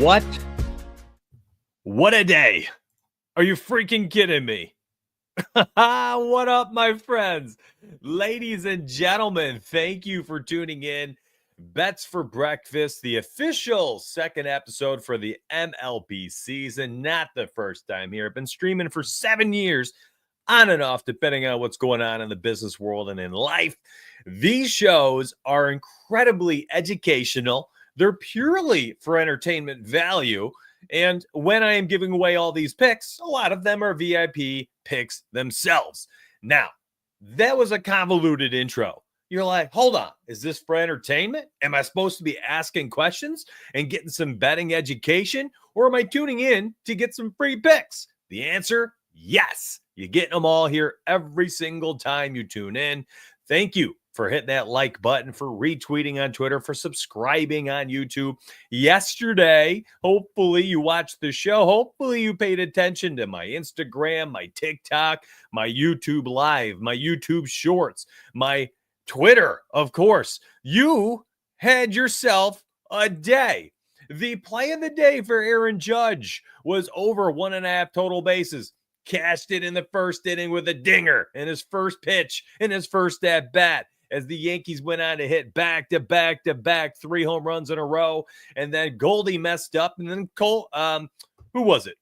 What a day. Are you freaking kidding me? What up, my friends? Ladies and gentlemen, thank you for tuning in. Bets for Breakfast, the official second episode for the MLB season. Not the first time here. I've been streaming for 7 years, on and off, depending on what's going on in the business world and in life. These shows are incredibly educational. They're purely for entertainment value. And when I am giving away all these picks, a lot of them are VIP picks themselves. Now, that was a convoluted intro. You're like, hold on, is this for entertainment? Am I supposed to be asking questions and getting some betting education? Or am I tuning in to get some free picks? The answer, yes. You're getting them all here every single time you tune in. Thank you for hitting that like button, for retweeting on Twitter, for subscribing on YouTube. Yesterday, hopefully you watched the show. Hopefully you paid attention to my Instagram, my TikTok, my YouTube Live, my YouTube Shorts, my Twitter, of course. You had yourself a day. The play of the day for Aaron Judge was over 1.5 total bases. Cashed it in the first inning with a dinger in his first pitch, in his first at bat, as the Yankees went on to hit back-to-back 3 home runs in a row. And then Goldie messed up. And then Cole, who was it?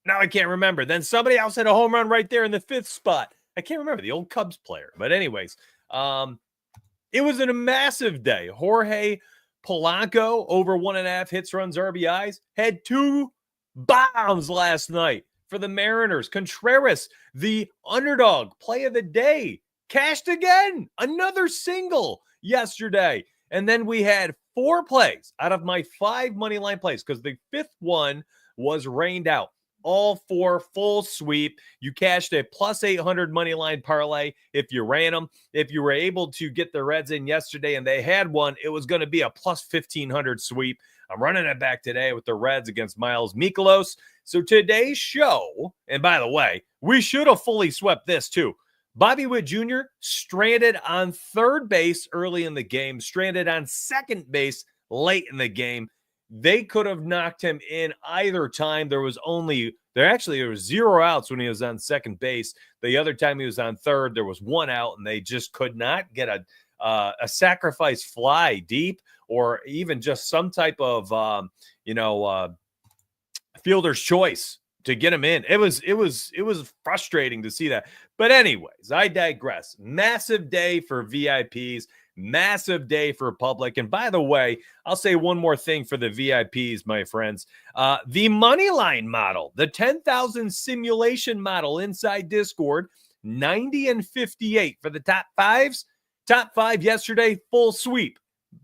Now I can't remember. Then somebody else had a home run right there in the 5th spot. I can't remember, the old Cubs player. But anyways, it was a massive day. Jorge Polanco, over 1.5 hits, runs, RBIs, had 2 bombs last night for the Mariners. Contreras, the underdog play of the day, cashed again. Another single yesterday. And then we had 4 plays out of my 5 money line plays, because the 5th one was rained out. All 4 full sweep. You cashed a plus 800 money line parlay if you ran them. If you were able to get the Reds in yesterday and they had one, it was going to be a plus 1,500 sweep. I'm running it back today with the Reds against Miles Mikolas. So today's show, and by the way, we should have fully swept this too. Bobby Witt Jr. stranded on third base early in the game, stranded on second base late in the game. They could have knocked him in either time. There was 0 outs when he was on second base. The other time he was on third, there was 1 out, and they just could not get a sacrifice fly deep, or even just some type of fielder's choice to get him in. It was frustrating to see that. But anyways, I digress. Massive day for VIPs, massive day for public. And by the way, I'll say one more thing for the VIPs, my friends. The money line model, the 10,000 simulation model inside Discord, 90 and 58 for the top fives. Top 5 yesterday, full sweep.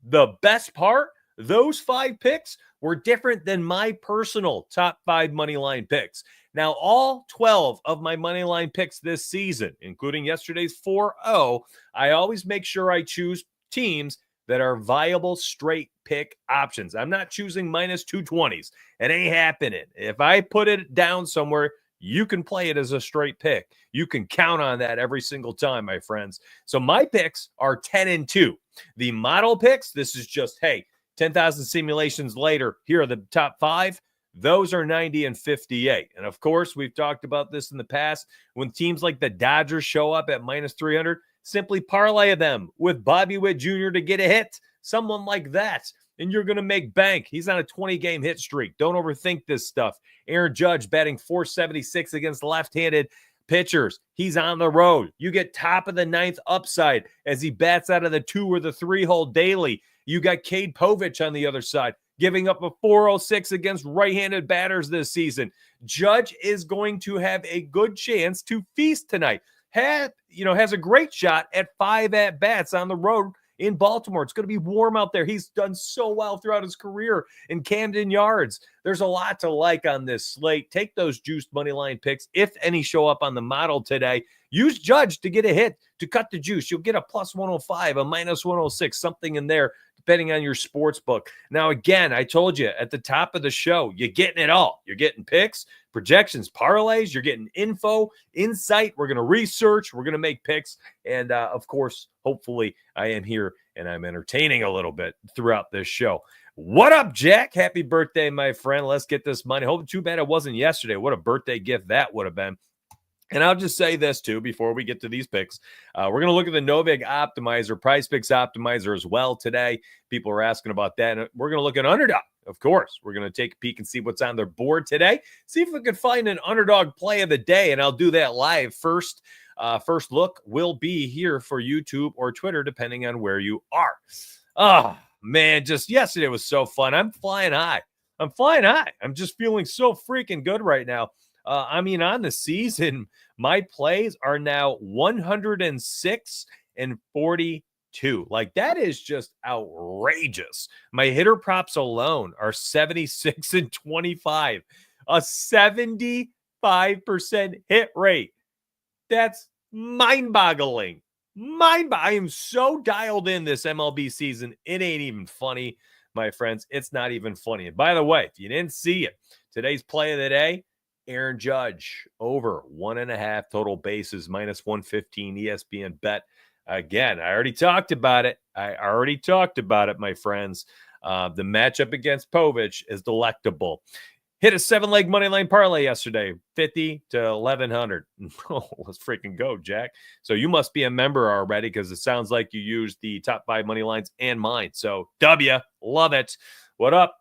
The best part, those 5 picks were different than my personal top 5 money line picks. Now, all 12 of my money line picks this season, including yesterday's 4-0, I always make sure I choose teams that are viable straight pick options. I'm not choosing minus 220s. It ain't happening. If I put it down somewhere, you can play it as a straight pick. You can count on that every single time, my friends. So my picks are 10-2. The model picks, this is just, hey, 10,000 simulations later, here are the top 5. Those are 90 and 58. And of course, we've talked about this in the past. When teams like the Dodgers show up at minus 300, simply parlay them with Bobby Witt Jr. to get a hit. Someone like that. And you're going to make bank. He's on a 20-game hit streak. Don't overthink this stuff. Aaron Judge batting .476 against left-handed pitchers. He's on the road. You get top of the 9th upside as he bats out of the 2 or the 3 hole daily. You got Cade Povich on the other side, giving up a .406 against right-handed batters this season. Judge is going to have a good chance to feast tonight. Has a great shot at 5 at-bats on the road in Baltimore. It's going to be warm out there. He's done so well throughout his career in Camden Yards. There's a lot to like on this slate. Take those juiced money line picks, if any show up on the model today. Use Judge to get a hit, to cut the juice. You'll get a plus 105, a minus 106, something in there, depending on your sports book. Now, again, I told you at the top of the show, you're getting it all. You're getting picks, projections, parlays. You're getting info, insight. We're going to research. We're going to make picks. And, of course, hopefully I am here and I'm entertaining a little bit throughout this show. What up, Jack? Happy birthday, my friend. Let's get this money. Hope too bad it wasn't yesterday. What a birthday gift that would have been. And I'll just say this, too, before we get to these picks. We're going to look at the Novig Optimizer, Price Picks Optimizer as well today. People are asking about that. And we're going to look at Underdog, of course. We're going to take a peek and see what's on their board today. See if we can find an Underdog play of the day, and I'll do that live first. First look will be here for YouTube or Twitter, depending on where you are. Oh, man, just yesterday was so fun. I'm flying high. I'm just feeling so freaking good right now. On the season, my plays are now 106 and 42. Like, that is just outrageous. My hitter props alone are 76 and 25. A 75% hit rate. That's mind-boggling. I am so dialed in this MLB season. It ain't even funny, my friends. It's not even funny. And by the way, if you didn't see it, today's play of the day, Aaron Judge over 1.5 total bases, minus 115 ESPN bet. Again, I already talked about it. My friends. The matchup against Povich is delectable. Hit a 7-leg money line parlay yesterday, 50 to 1,100. Oh, let's freaking go, Jack. So you must be a member already, because it sounds like you used the top 5 money lines and mine. So love it. What up?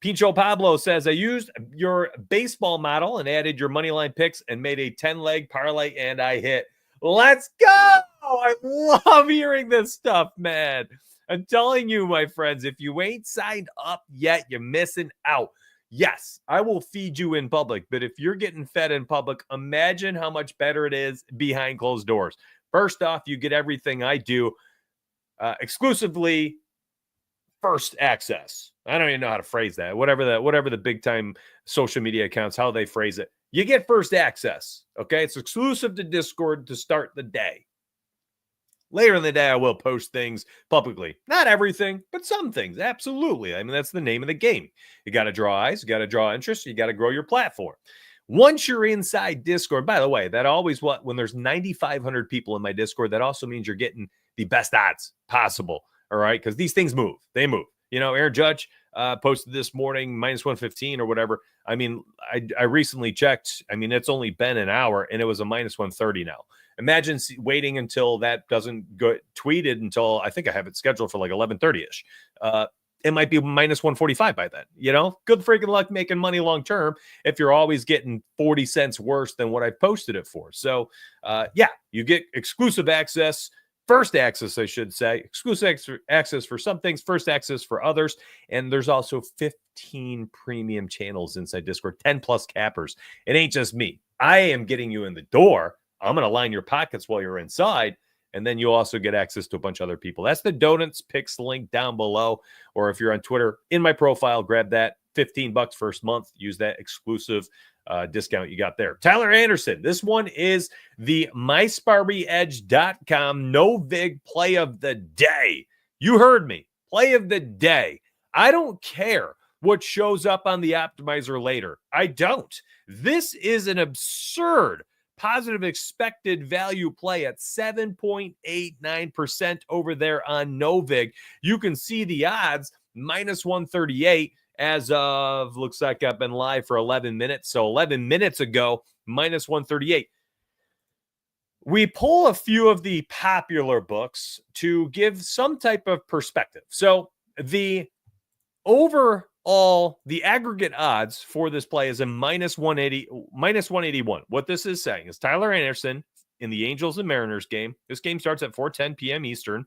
Pincho Pablo says, I used your baseball model and added your money line picks and made a 10-leg parlay, and I hit. Let's go! I love hearing this stuff, man. I'm telling you, my friends, if you ain't signed up yet, you're missing out. Yes, I will feed you in public, but if you're getting fed in public, imagine how much better it is behind closed doors. First off, you get everything I do exclusively. First access. I don't even know how to phrase that. Whatever the big time social media accounts, how they phrase it. You get first access. Okay. It's exclusive to Discord to start the day. Later in the day, I will post things publicly. Not everything, but some things. Absolutely. I mean, that's the name of the game. You got to draw eyes. You got to draw interest. You got to grow your platform. Once you're inside Discord, by the way, that always when there's 9,500 people in my Discord, that also means you're getting the best odds possible. All right, because these things move. They move. You know, Aaron Judge posted this morning, minus 115 or whatever. I mean, I recently checked. I mean, it's only been an hour, and it was a minus 130 now. Imagine waiting until that doesn't go tweeted until I think I have it scheduled for like 11:30-ish. It might be minus 145 by then. You know, good freaking luck making money long term if you're always getting 40 cents worse than what I posted it for. So, yeah, you get exclusive access. First access, I should say, exclusive access for some things, first access for others. And there's also 15 premium channels inside Discord, 10 plus cappers. It ain't just me. I am getting you in the door. I'm going to line your pockets while you're inside. And then you also get access to a bunch of other people. That's the Donuts Picks link down below. Or if you're on Twitter, in my profile, grab that. $15 first month. Use that exclusive discount you got there. Tyler Anderson. This one is the MySparbyEdge.com Novig play of the day. You heard me. Play of the day. I don't care what shows up on the optimizer later. I don't. This is an absurd positive expected value play at 7.89% over there on Novig. You can see the odds, minus 138. As of, looks like I've been live for 11 minutes. So 11 minutes ago, minus 138. We pull a few of the popular books to give some type of perspective. So the overall, the aggregate odds for this play is a minus 181. What this is saying is Tyler Anderson in the Angels and Mariners game. This game starts at 4:10 p.m. Eastern.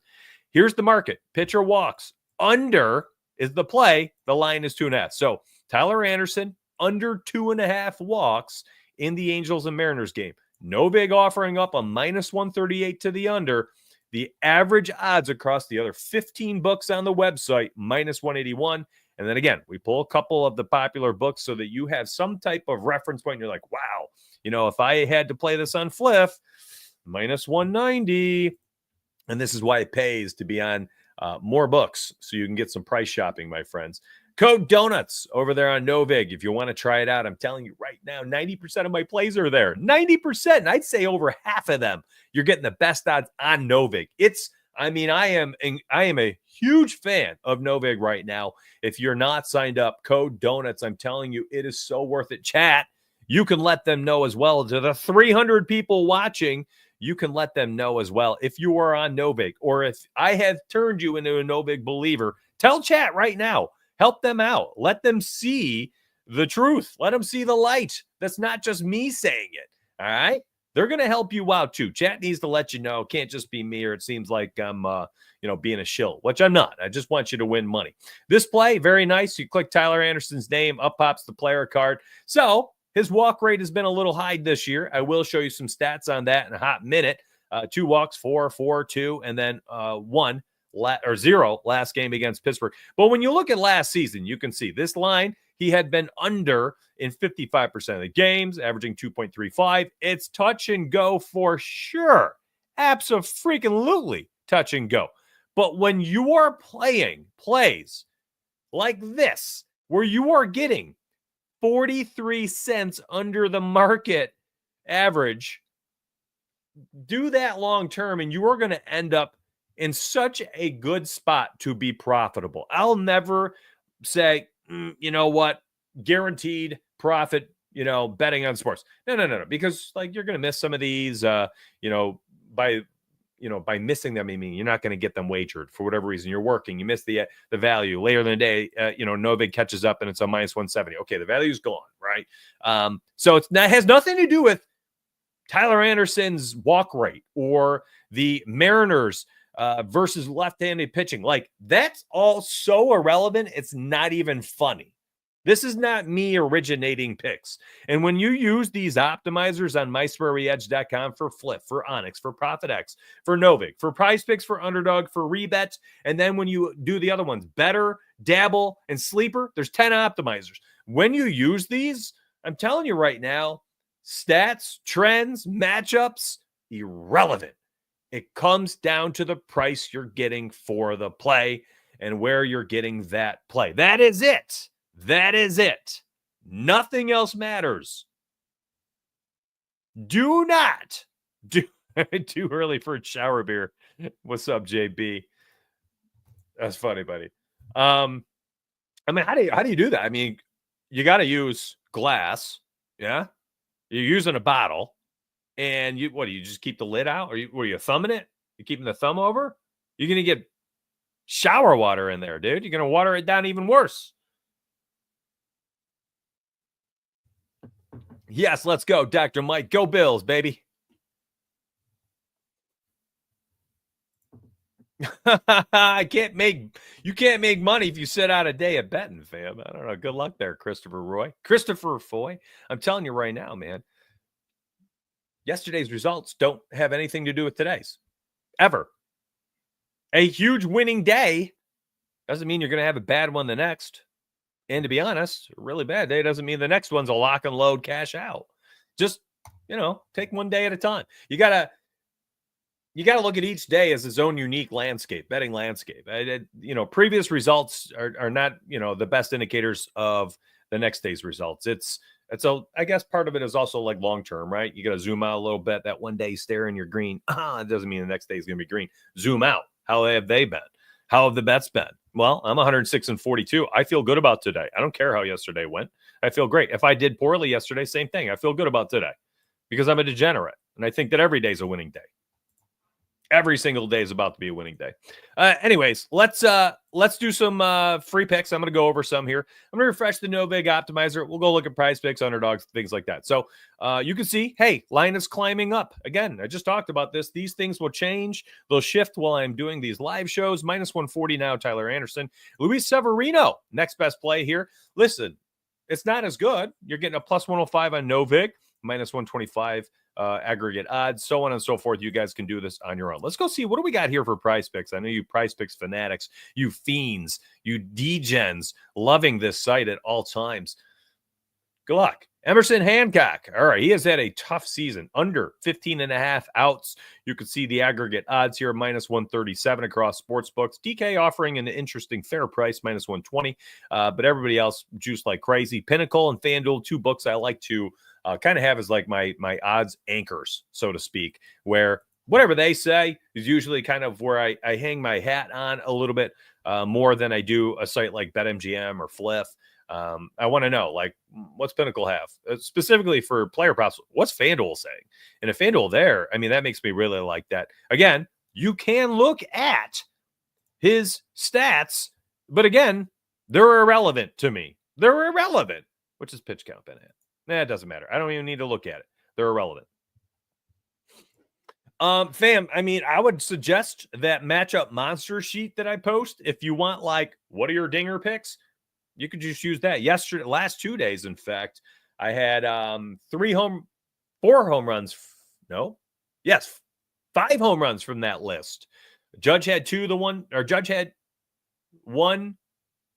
Here's the market. Pitcher walks. Under is the play. The line is 2.5. So Tyler Anderson under 2.5 walks in the Angels and Mariners game. Novig offering up a minus 138 to the under. The average odds across the other 15 books on the website, minus 181. And then again, we pull a couple of the popular books so that you have some type of reference point. And you're like, wow, you know, if I had to play this on Fliff, minus 190. And this is why it pays to be on more books so you can get some price shopping, my friends. Code Donuts over there on Novig. If you want to try it out, I'm telling you right now, 90% of my plays are there. 90%. I'd say over half of them, you're getting the best odds on Novig. It's I mean, I am a huge fan of Novig right now. If you're not signed up, code Donuts. I'm telling you, it is so worth it. Chat, you can let them know as well. To the 300 people watching, you can let them know as well. If you are on Novig, or if I have turned you into a Novig believer, tell chat right now. Help them out. Let them see the truth. Let them see the light. That's not just me saying it. All right? They're going to help you out too. Chat needs to let you know. It can't just be me, or it seems like I'm, being a shill, which I'm not. I just want you to win money. This play, very nice. You click Tyler Anderson's name, up pops the player card. So his walk rate has been a little high this year. I will show you some stats on that in a hot minute. 2 walks, 4, 4, 2, and then 0 last game against Pittsburgh. But when you look at last season, you can see this line, he had been under in 55% of the games, averaging 2.35. It's touch and go for sure. Abso-freaking-lutely touch and go. But when you are playing plays like this, where you are getting 43 cents under the market average, do that long term, and you are going to end up in such a good spot to be profitable. I'll never say, you know what, guaranteed profit, betting on sports. No. Because you're going to miss some of these, by missing them, I mean, you're not going to get them wagered for whatever reason. You're working, you miss the value later in the day. Novig catches up and it's a minus 170. Okay, the value's gone, right? So it has nothing to do with Tyler Anderson's walk rate or the Mariners versus left-handed pitching. That's all so irrelevant. It's not even funny. This is not me originating picks. And when you use these optimizers on MySprayEdge.com for Flip, for Onyx, for ProfitX, for Novig, for Prize Picks, for Underdog, for Rebet, and then when you do the other ones, Better, Dabble, and Sleeper, there's 10 optimizers. When you use these, I'm telling you right now, stats, trends, matchups, irrelevant. It comes down to the price you're getting for the play and where you're getting that play. That is it. That is it. Nothing else matters. Do not do too early for a shower beer. What's up, JB? That's funny, buddy. I mean, how do you do that? I mean, you got to use glass. Yeah. You're using a bottle, and do you just keep the lid out? Or were you thumbing it? You keeping the thumb over? You're going to get shower water in there, dude. You're going to water it down even worse. Yes, let's go, Dr. Mike. Go Bills, baby. You can't make money if you sit out a day at betting, fam. I don't know. Good luck there, Christopher Foy. I'm telling you right now, man. Yesterday's results don't have anything to do with today's. Ever. A huge winning day doesn't mean you're going to have a bad one the next. And to be honest, a really bad day doesn't mean the next one's a lock and load cash out. Just, take one day at a time. You got to look at each day as its own unique landscape, betting landscape. Previous results are not, the best indicators of the next day's results. I guess part of it is also like long-term, right? You got to zoom out a little bit. That one day staring you're green. It doesn't mean the next day is going to be green. Zoom out. How have they been? How have the bets been? Well, I'm 106-42. I feel good about today. I don't care how yesterday went. I feel great. If I did poorly yesterday, same thing. I feel good about today because I'm a degenerate. And I think that every day is a winning day. Every single day is about to be a winning day. Anyways, let's do some free picks. I'm going to go over some here. I'm going to refresh the Novig optimizer. We'll go look at prize picks, underdogs, things like that. So you can see, hey, line is climbing up. Again, I just talked about this. These things will change. They'll shift while I'm doing these live shows. Minus 140 now, Tyler Anderson. Luis Severino, next best play here. Listen, it's not as good. You're getting a plus 105 on Novig, minus 125 aggregate odds, so on and so forth. You guys can do this on your own. Let's go see what do we got here for prize picks. I know you prize picks fanatics, you fiends, you degens, loving this site at all times. Good luck. Emerson Hancock. All right, he has had a tough season, under 15.5 outs. You can see the aggregate odds here, minus 137 across sports books. DK offering an interesting fair price, minus 120, but everybody else juiced like crazy. Pinnacle and FanDuel, two books I like to kind of have as like my odds anchors, so to speak, where whatever they say is usually kind of where I hang my hat on a little bit more than I do a site like BetMGM or Fliff. I want to know, like, what's Pinnacle have specifically for player props? What's FanDuel saying? And if FanDuel there, I mean, that makes me really like that. Again, you can look at his stats, but again, they're irrelevant to me. They're irrelevant. Which is pitch count been at? Nah, it doesn't matter. I don't even need to look at it. They're irrelevant. Fam, I mean, I would suggest that matchup monster sheet that I post. If you want, like, what are your dinger picks? You could just use that. Yesterday, last 2 days, in fact, I had 4 home runs. No, yes, 5 home runs from that list. Judge had 2. Judge had 1.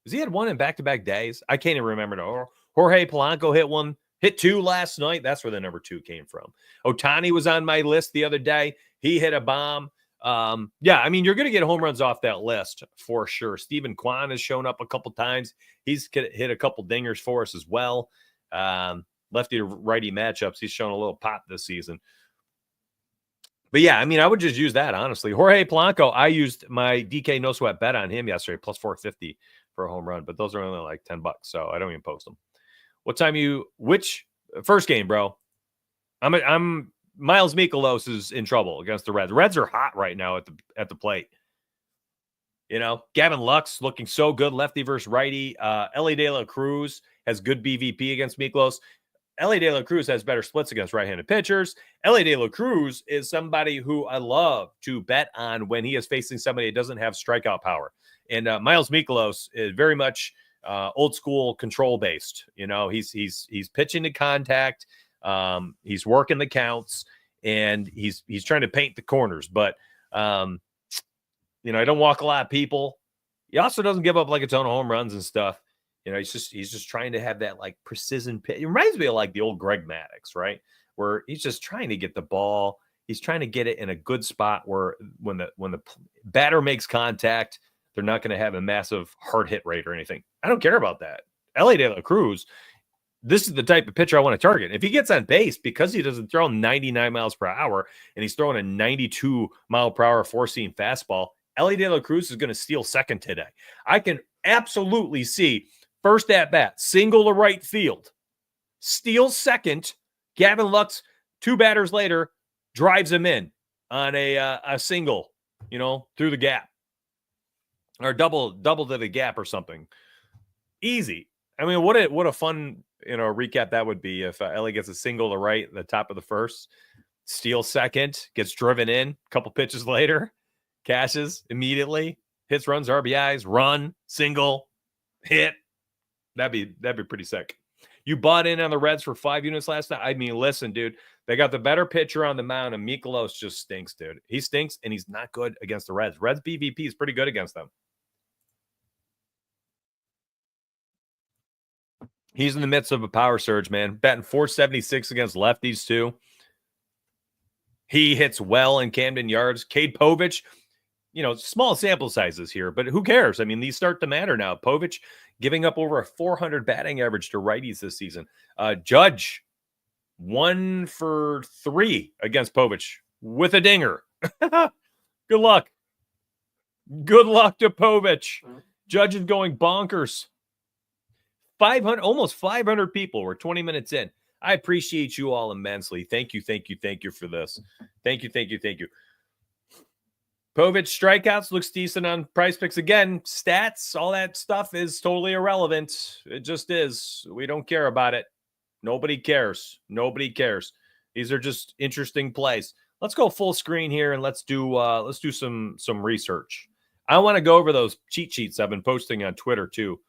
He had 1 in back-to-back days? I can't even remember. No. Jorge Polanco hit 2 last night. That's where the number 2 came from. Ohtani was on my list the other day. He hit a bomb. Yeah, I mean, you're going to get home runs off that list for sure. Stephen Kwan has shown up a couple times. He's hit a couple dingers for us as well. Lefty to righty matchups. He's shown a little pop this season. But yeah, I mean, I would just use that, honestly. Jorge Polanco, I used my DK no sweat bet on him yesterday, plus 450 for a home run, but those are only like $10, so I don't even post them. What time which first game, bro? I'm Miles Mikolas is in trouble against the Reds. The Reds are hot right now at the plate. You know, Gavin Lux looking so good, lefty versus righty. Elly De La Cruz has good BVP against Mikolas. Elly De La Cruz has better splits against right-handed pitchers. Elly De La Cruz is somebody who I love to bet on when he is facing somebody that doesn't have strikeout power. And Miles Mikolas is very much old school control based. You know, he's pitching to contact. He's working the counts, and he's trying to paint the corners. But you know, I don't walk a lot of people. He also doesn't give up like a ton of home runs and stuff. You know, he's just trying to have that like precision pitch. It reminds me of like the old Greg Maddux, right? Where he's just trying to get the ball. He's trying to get it in a good spot where when the batter makes contact, they're not going to have a massive hard hit rate or anything. I don't care about that. Elly De La Cruz, this is the type of pitcher I want to target. If he gets on base, because he doesn't throw 99 miles per hour and he's throwing a 92 mile per hour four-seam fastball, Elly De La Cruz is going to steal second today. I can absolutely see first at bat, single to right field, steals second. Gavin Lux, 2 batters later, drives him in on a single, you know, through the gap, or double to the gap or something. Easy. I mean, what a fun, you know, recap that would be if Elly gets a single to right at the top of the first, steals second, gets driven in, a couple pitches later, cashes immediately, hits, runs, RBIs, run, single, hit. That'd be pretty sick. You bought in on the Reds for 5 units last night. I mean, listen, dude, they got the better pitcher on the mound, and Mikolas just stinks, dude. He stinks, and he's not good against the Reds. Reds BVP is pretty good against them. He's in the midst of a power surge, man. Batting 476 against lefties, too. He hits well in Camden Yards. Cade Povich, you know, small sample sizes here, but who cares? I mean, these start to matter now. Povich giving up over a 400 batting average to righties this season. Judge, 1 for 3 against Povich with a dinger. Good luck. Good luck to Povich. Judge is going bonkers. 500, almost 500 people. We're 20 minutes in. I appreciate you all immensely. Thank you for this. Thank you. Povich strikeouts looks decent on Price Picks. Again, stats, all that stuff is totally irrelevant. It just is. We don't care about it. Nobody cares. These are just interesting plays. Let's go full screen here and let's do some research. I want to go over those cheat sheets I've been posting on Twitter too.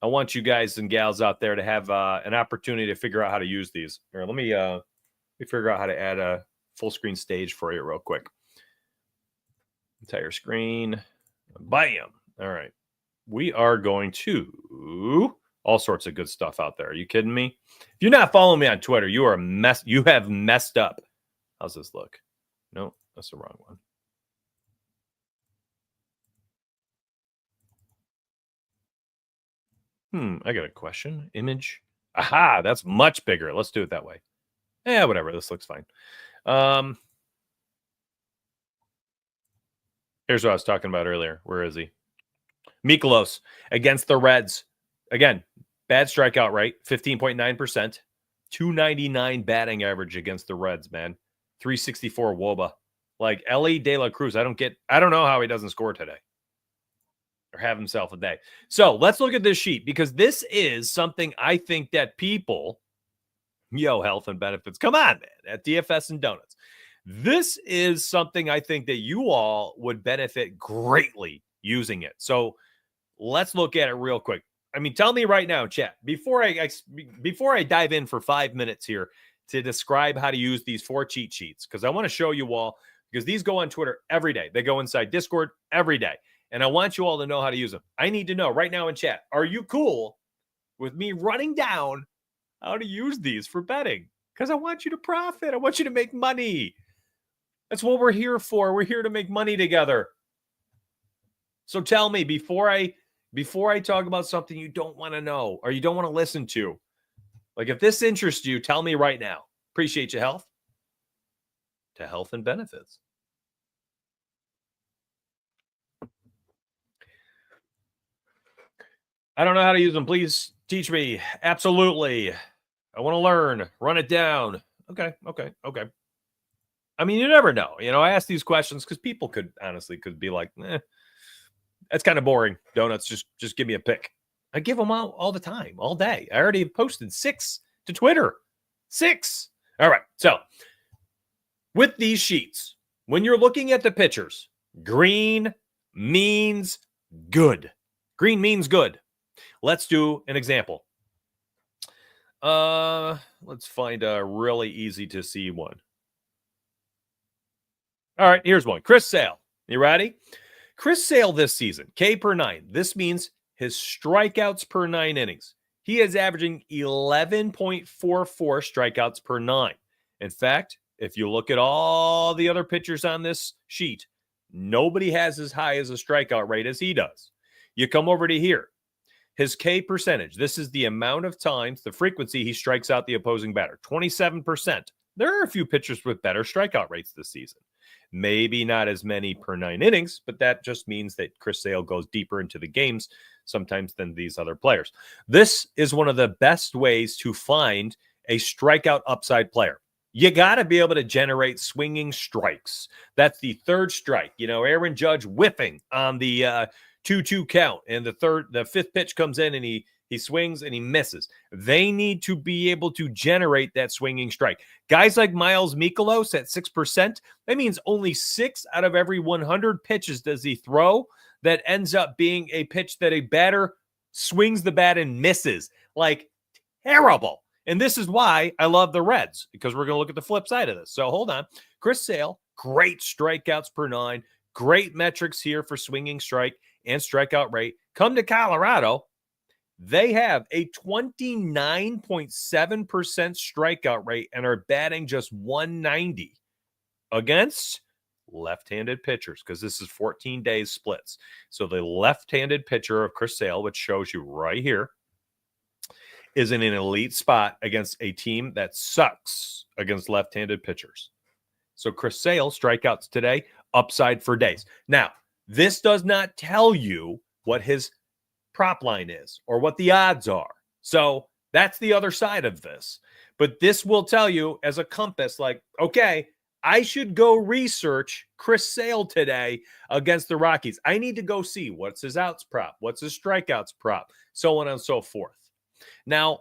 I want you guys and gals out there to have an opportunity to figure out how to use these. Here, let me figure out how to add a full screen stage for you real quick. Entire screen. Bam. All right. We are going to all sorts of good stuff out there. Are you kidding me? If you're not following me on Twitter, you have messed up. How's this look? No, that's the wrong one. I got a question. Image. Aha, that's much bigger. Let's do it that way. Yeah, whatever. This looks fine. Here's what I was talking about earlier. Where is he? Mikolas against the Reds. Again, bad strikeout rate, 15.9%. 299 batting average against the Reds, man. 364 WOBA. Like Ellie De La Cruz, I don't know how he doesn't score today or have himself a day. So let's look at this sheet because this is something I think that people, health and benefits, come on, man, at DFS and Donuts. This is something I think that you all would benefit greatly using it. So let's look at it real quick. I mean, tell me right now, chat, before I dive in for 5 minutes here to describe how to use these 4 cheat sheets, because I want to show you all, because these go on Twitter every day. They go inside Discord every day. And I want you all to know how to use them. I need to know right now in chat, are you cool with me running down how to use these for betting? Because I want you to profit. I want you to make money. That's what we're here for. We're here to make money together. So tell me, before I talk about something you don't want to know or you don't want to listen to, like if this interests you, tell me right now. Appreciate your health. To health and benefits. I don't know how to use them. Please teach me. Absolutely. I want to learn. Run it down. Okay. I mean, you never know. I ask these questions because people could be like, that's kind of boring. Donuts, just give me a pick. I give them out all the time, all day. I already posted 6 to Twitter. 6. All right. So with these sheets, when you're looking at the pitchers, green means good. Green means good. Let's do an example. Let's find a really easy to see one. All right, here's one. Chris Sale. You ready? Chris Sale this season, K per 9. This means his strikeouts per 9 innings. He is averaging 11.44 strikeouts per 9. In fact, if you look at all the other pitchers on this sheet, nobody has as high as a strikeout rate as he does. You come over to here. His K percentage. This is the amount of times, the frequency he strikes out the opposing batter. 27%. There are a few pitchers with better strikeout rates this season. Maybe not as many per 9 innings, but that just means that Chris Sale goes deeper into the games sometimes than these other players. This is one of the best ways to find a strikeout upside player. You got to be able to generate swinging strikes. That's the third strike. Aaron Judge whiffing on the 2-2 count, and the fifth pitch comes in and he swings and he misses. They need to be able to generate that swinging strike. Guys like Miles Mikolas at 6%, that means only 6 out of every 100 pitches does he throw that ends up being a pitch that a batter swings the bat and misses. Like, terrible. And this is why I love the Reds, because we're going to look at the flip side of this. So hold on. Chris Sale, great strikeouts per 9, great metrics here for swinging strike and strikeout rate. Come to Colorado, they have a 29.7% strikeout rate and are batting just 190 against left-handed pitchers, because this is 14 days splits. So the left-handed pitcher of Chris Sale, which shows you right here, is in an elite spot against a team that sucks against left-handed pitchers. So Chris Sale, strikeouts today, upside for days. Now, this does not tell you what his prop line is or what the odds are. So that's the other side of this. But this will tell you as a compass, like, okay, I should go research Chris Sale today against the Rockies. I need to go see what's his outs prop, what's his strikeouts prop, so on and so forth. Now,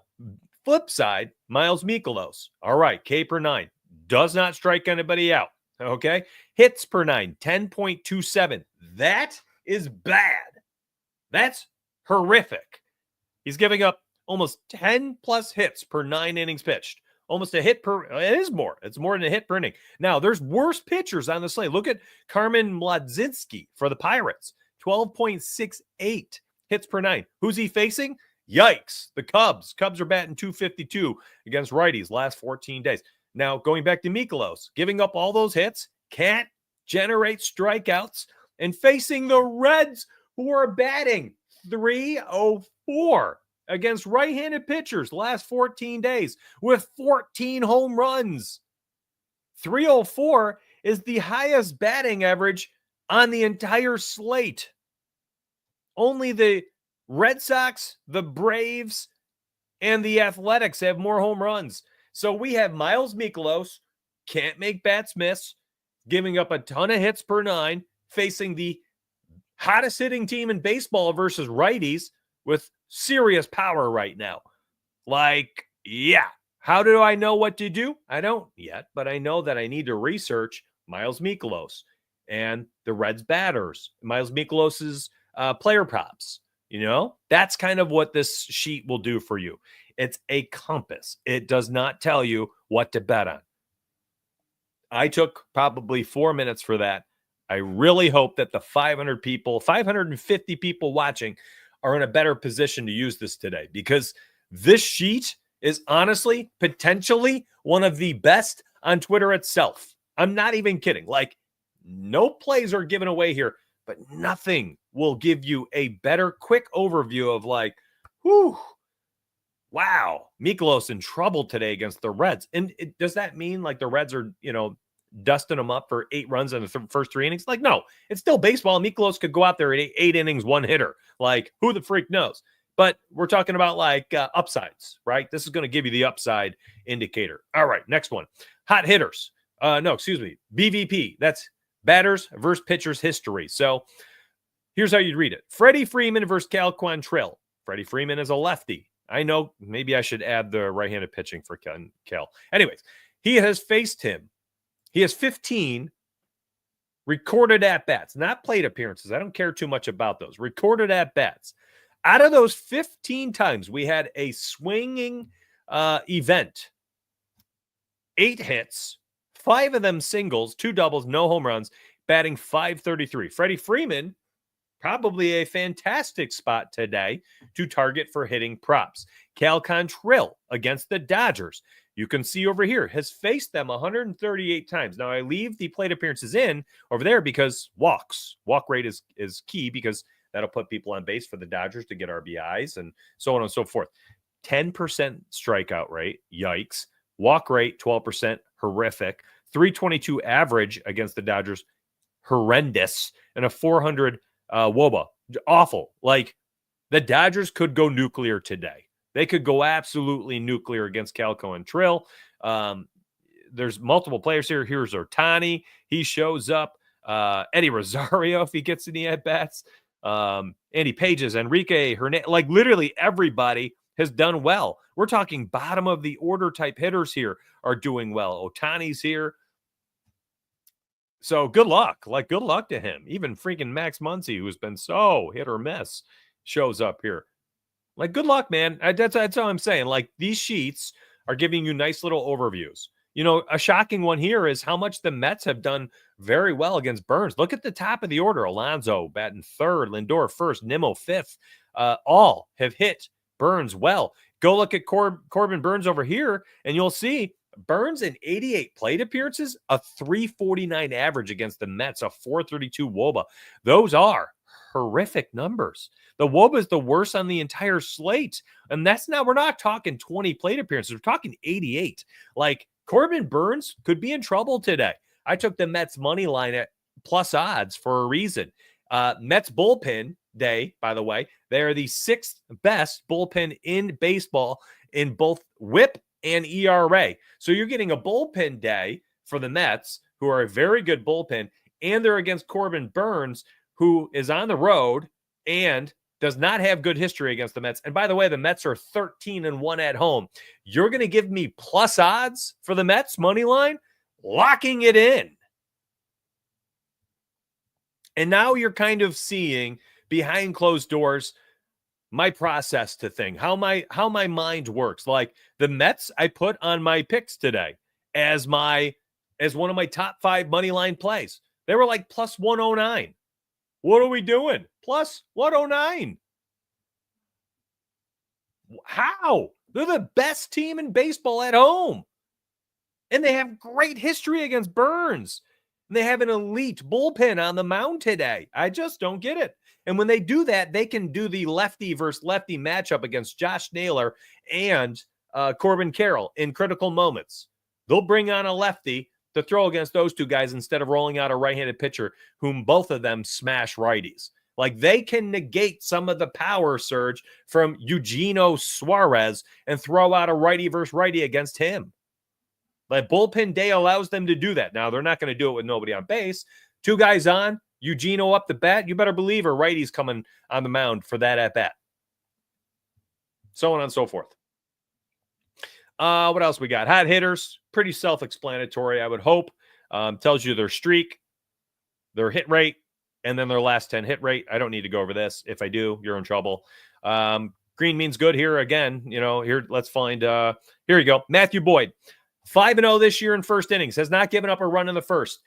flip side, Miles Mikolas. All right, K per 9. Does not strike anybody out. Okay. Hits per 9, 10.27. That is bad. That's horrific. He's giving up almost 10 plus hits per 9 innings pitched. Almost a hit per, it is more. It's more than a hit per inning. Now, there's worse pitchers on the slate. Look at Carmen Mlodzinski for the Pirates. 12.68 hits per 9. Who's he facing? Yikes. The Cubs. Cubs are batting .252 against righties last 14 days. Now, going back to Mikolas, giving up all those hits, can't generate strikeouts, and facing the Reds, who are batting .304 against right-handed pitchers last 14 days with 14 home runs. .304 is the highest batting average on the entire slate. Only the Red Sox, the Braves, and the Athletics have more home runs. So we have Miles Mikolas, can't make bats miss, giving up a ton of hits per 9, facing the hottest hitting team in baseball versus righties with serious power right now. Like, yeah. How do I know what to do? I don't yet, but I know that I need to research Miles Mikolas and the Reds batters, Miles Mikolas's player props. You know, that's kind of what this sheet will do for you. It's a compass. It does not tell you what to bet on. I took probably 4 minutes for that. I really hope that the 550 people watching are in a better position to use this today, because this sheet is honestly potentially one of the best on Twitter itself. I'm not even kidding. Like, no plays are given away here, but nothing will give you a better quick overview of like, whew, wow, Mikolas in trouble today against the Reds. And does that mean like the Reds are, dusting them up for 8 runs in the first 3 innings? Like, no, it's still baseball. Mikolas could go out there at 8 innings, 1 hitter. Like, who the freak knows? But we're talking about like upsides, right? This is going to give you the upside indicator. All right, next one. Hot hitters. BVP. That's batters versus pitchers history. So here's how you'd read it. Freddie Freeman versus Cal Quantrill. Freddie Freeman is a lefty. I know maybe I should add the right-handed pitching for Cal. Anyways, he has faced him. He has 15 recorded at-bats, not plate appearances. I don't care too much about those. Recorded at-bats. Out of those 15 times, we had a swinging event. 8 hits, 5 of them singles, 2 doubles, no home runs, batting .533. Freddie Freeman, probably a fantastic spot today to target for hitting props. Cal Quantrill against the Dodgers. You can see over here, has faced them 138 times. Now, I leave the plate appearances in over there because walks. Walk rate is key, because that'll put people on base for the Dodgers to get RBIs and so on and so forth. 10% strikeout rate, yikes. Walk rate, 12%, horrific. 322 average against the Dodgers, horrendous. And a 400 WOBA, awful. Like, the Dodgers could go nuclear today. They could go absolutely nuclear against Cal Quantrill. There's multiple players here. Here's Ohtani. He shows up. Eddie Rosario, if he gets any at-bats. Andy Pages, Enrique Hernandez. Like, literally everybody has done well. We're talking bottom of the order type hitters here are doing well. Ohtani's here. So good luck. Like, good luck to him. Even freaking Max Muncy, who's been so hit or miss, shows up here. Like, good luck, man. That's all I'm saying. Like, these sheets are giving you nice little overviews. A shocking one here is how much the Mets have done very well against Burns. Look at the top of the order. Alonso batting 3rd, Lindor 1st, Nimmo 5th. All have hit Burns well. Go look at Corbin Burns over here, and you'll see Burns in 88 plate appearances, a 349 average against the Mets, a 432 WOBA. Those are horrific numbers. The WOBA is the worst on the entire slate. And we're not talking 20 plate appearances. We're talking 88. Like, Corbin Burns could be in trouble today. I took the Mets money line at plus odds for a reason. Mets bullpen day, by the way, they are the 6th best bullpen in baseball in both WHIP and ERA. So you're getting a bullpen day for the Mets, who are a very good bullpen, and they're against Corbin Burns, who is on the road and does not have good history against the Mets. And by the way, the Mets are 13-1 at home. You're going to give me plus odds for the Mets money line? Locking it in. And now you're kind of seeing behind closed doors my process to think, how my mind works. Like, the Mets I put on my picks today as one of my top 5 money line plays. They were like plus 109. What are we doing? Plus 109. How? They're the best team in baseball at home. And they have great history against Burns. And they have an elite bullpen on the mound today. I just don't get it. And when they do that, they can do the lefty versus lefty matchup against Josh Naylor and Corbin Carroll in critical moments. They'll bring on a lefty to throw against those two guys instead of rolling out a right-handed pitcher whom both of them smash righties. Like, they can negate some of the power surge from Eugenio Suarez and throw out a righty versus righty against him. Like, bullpen day allows them to do that. Now, they're not going to do it with nobody on base. Two guys on, Eugenio up the bat. You better believe a righty's coming on the mound for that at bat. So on and so forth. What else we got? Hot hitters, pretty self-explanatory, I would hope. Tells you their streak, their hit rate, and then their last 10 hit rate. I don't need to go over this. If I do, you're in trouble. Green means good here again. Here, let's find, here you go. Matthew Boyd, 5-0 this year in first innings, has not given up a run in the first.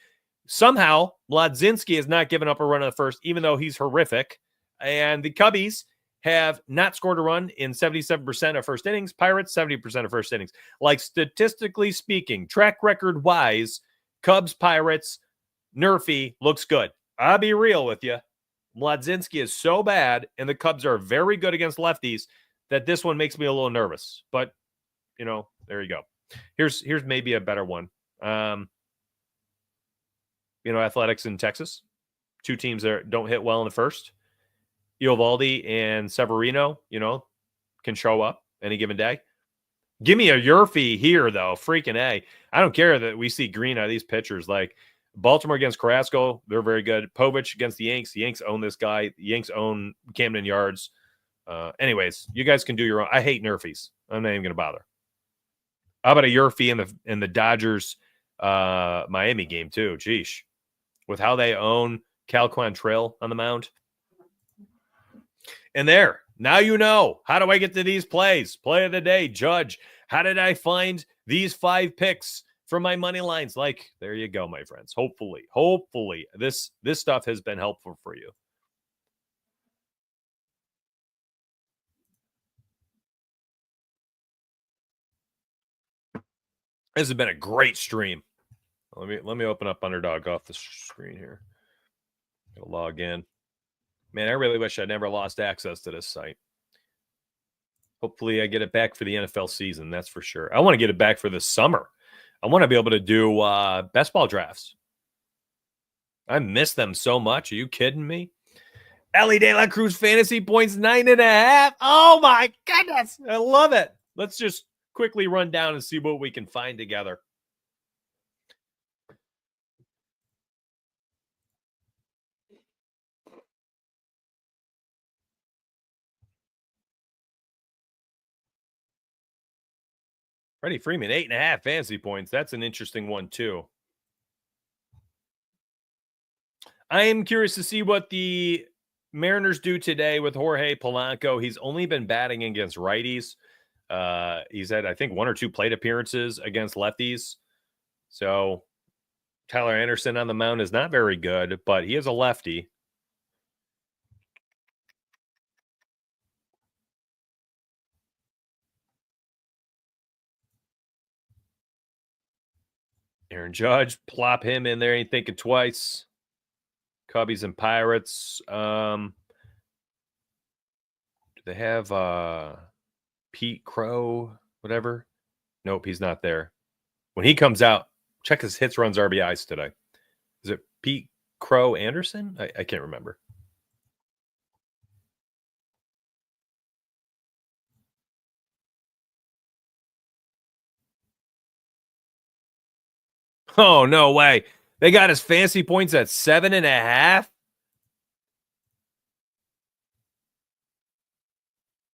Somehow, Mlodzinski has not given up a run in the first, even though he's horrific. And the Cubbies have not scored a run in 77% of first innings. Pirates, 70% of first innings. Like, statistically speaking, track record-wise, Cubs, Pirates, Nerfy looks good. I'll be real with you. Mlodzinski is so bad, and the Cubs are very good against lefties, that this one makes me a little nervous. But, there you go. Here's maybe a better one. Athletics in Texas. Two teams that don't hit well in the first. Eovaldi and Severino, can show up any given day. Give me a Yurfee here, though. Freaking A. I don't care that we see green out of these pitchers. Like, Baltimore against Carrasco, they're very good. Povich against the Yanks. The Yanks own this guy. The Yanks own Camden Yards. Anyways, you guys can do your own. I hate Nerfies. I'm not even going to bother. How about a Yurfee in the Dodgers Miami game, too? Geesh. With how they own Cal Quantrill on the mound. And there, now you know. How do I get to these plays? Play of the day, Judge. How did I find these 5 picks for my money lines? Like, there you go, my friends. Hopefully, this stuff has been helpful for you. This has been a great stream. Let me open up Underdog off the screen here. Gotta log in. Man, I really wish I never lost access to this site. Hopefully I get it back for the NFL season, that's for sure. I want to get it back for the summer. I want to be able to do best ball drafts. I miss them so much. Are you kidding me? Ellie De La Cruz fantasy points 9.5. Oh, my goodness. I love it. Let's just quickly run down and see what we can find together. Freddie Freeman, 8.5 fantasy points. That's an interesting one, too. I am curious to see what the Mariners do today with Jorge Polanco. He's only been batting against righties. He's had, I think, 1 or 2 plate appearances against lefties. So Tyler Anderson on the mound is not very good, but he is a lefty. Aaron Judge, plop him in there. Ain't thinking twice. Cubbies and Pirates. Do they have Pete Crow, whatever? Nope, he's not there. When he comes out, check his hits, runs, RBIs today. Is it Pete Crow Anderson? I can't remember. Oh, no way. They got his fantasy points at 7.5.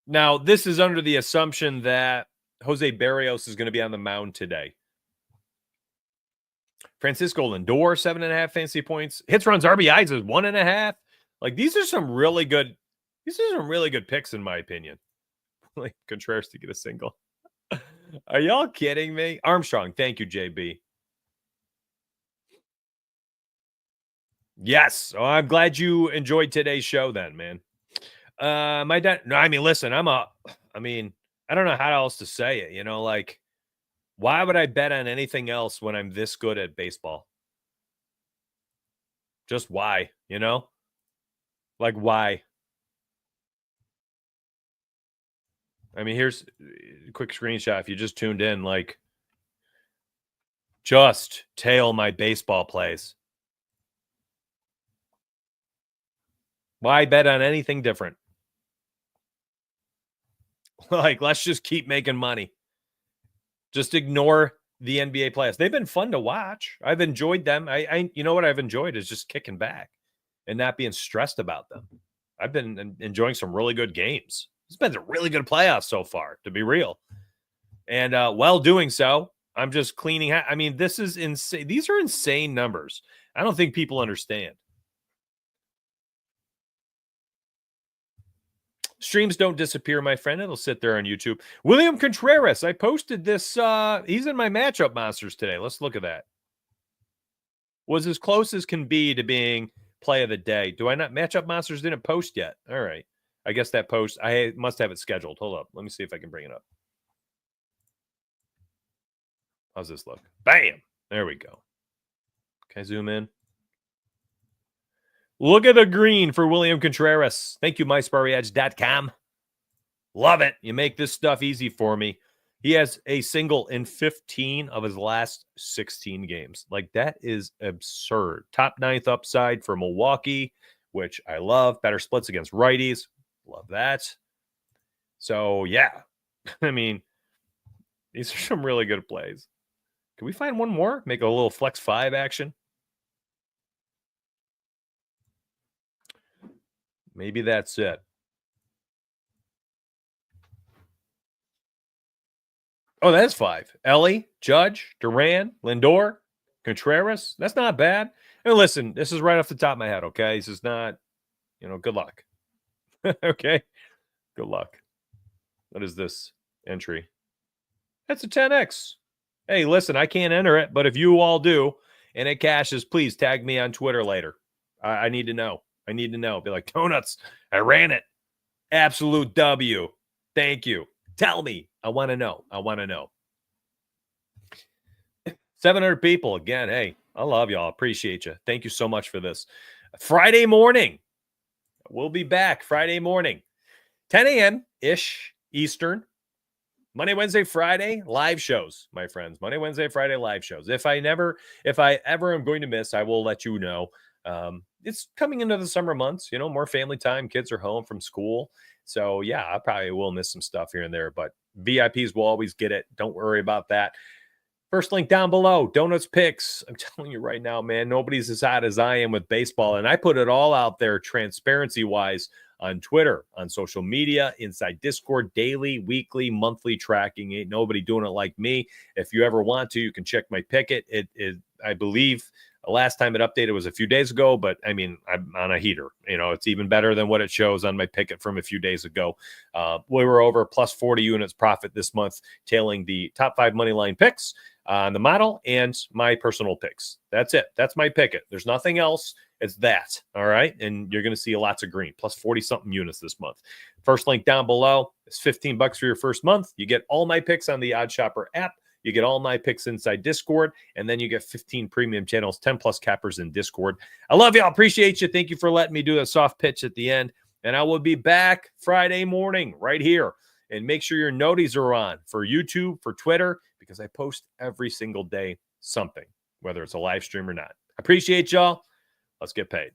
Now, this is under the assumption that Jose Barrios is going to be on the mound today. Francisco Lindor, 7.5 fantasy points. Hits, runs, RBIs is 1.5. Like, these are some really good picks, in my opinion. Like, Contreras to get a single. Are y'all kidding me? Armstrong, thank you, JB. Yes. Oh, I'm glad you enjoyed today's show then, man. Listen, I don't know how else to say it. Like, why would I bet on anything else when I'm this good at baseball? Just why, Like, why? I mean, here's a quick screenshot. If you just tuned in, like, Just tail my baseball plays. Why bet on anything different? Like, let's just keep making money. Just ignore the NBA playoffs. They've been fun to watch. I've enjoyed them. You know what I've enjoyed is just kicking back and not being stressed about them. I've been enjoying some really good games. It's been a really good playoffs so far, to be real. And while doing so, I'm just cleaning. I mean, this is insane. These are insane numbers. I don't think people understand. Streams don't disappear, my friend. It'll sit there on YouTube. William Contreras. I posted this. He's in my matchup monsters today. Let's look at that. Was as close as can be to being play of the day. Do I not? Matchup monsters didn't post yet. All right. I guess that post, I must have it scheduled. Hold up. Let me see if I can bring it up. How's this look? Bam. There we go. Can I zoom in? Look at the green for William Contreras. Thank you, MySparryEdge.com. Love it. You make this stuff easy for me. He has a single in 15 of his last 16 games. Like, that is absurd. Top 9th upside for Milwaukee, which I love. Better splits against righties. Love that. So, yeah. I mean, these are some really good plays. Can we find one more? Make a little flex 5 action? Maybe that's it. Oh, that's 5. Ellie, Judge, Duran, Lindor, Contreras. That's not bad. And listen, this is right off the top of my head, okay? This is not, good luck. Okay? Good luck. What is this entry? That's a 10X. Hey, listen, I can't enter it, but if you all do and it cashes, please tag me on Twitter later. I need to know. I need to know. Be like, Donuts, I ran it. Absolute W. Thank you. Tell me. I want to know. I want to know. 700 people. Again, hey, I love y'all. Appreciate you. Thank you so much for this. Friday morning. We'll be back Friday morning. 10 a.m.-ish Eastern. Monday, Wednesday, Friday, live shows, my friends. Monday, Wednesday, Friday, live shows. If I ever am going to miss, I will let you know. It's coming into the summer months, more family time. Kids are home from school. So, yeah, I probably will miss some stuff here and there, but VIPs will always get it. Don't worry about that. First link down below, Donuts picks. I'm telling you right now, man, nobody's as hot as I am with baseball. And I put it all out there transparency-wise on Twitter, on social media, inside Discord, daily, weekly, monthly tracking. Ain't nobody doing it like me. If you ever want to, you can check my picket. I believe the last time it updated was a few days ago, but I mean, I'm on a heater. It's even better than what it shows on my picket from a few days ago. We were over plus 40 units profit this month, tailing the top 5 money line picks on the model and my personal picks. That's it. That's my picket. There's nothing else. It's that. All right. And you're going to see lots of green, plus 40 something units this month. First link down below is $15 for your first month. You get all my picks on the Odd Shopper app. You get all my picks inside Discord, and then you get 15 premium channels, 10 plus cappers in Discord. I love y'all. Appreciate you. Thank you for letting me do a soft pitch at the end. And I will be back Friday morning right here. And make sure your noties are on for YouTube, for Twitter, because I post every single day something, whether it's a live stream or not. Appreciate y'all. Let's get paid.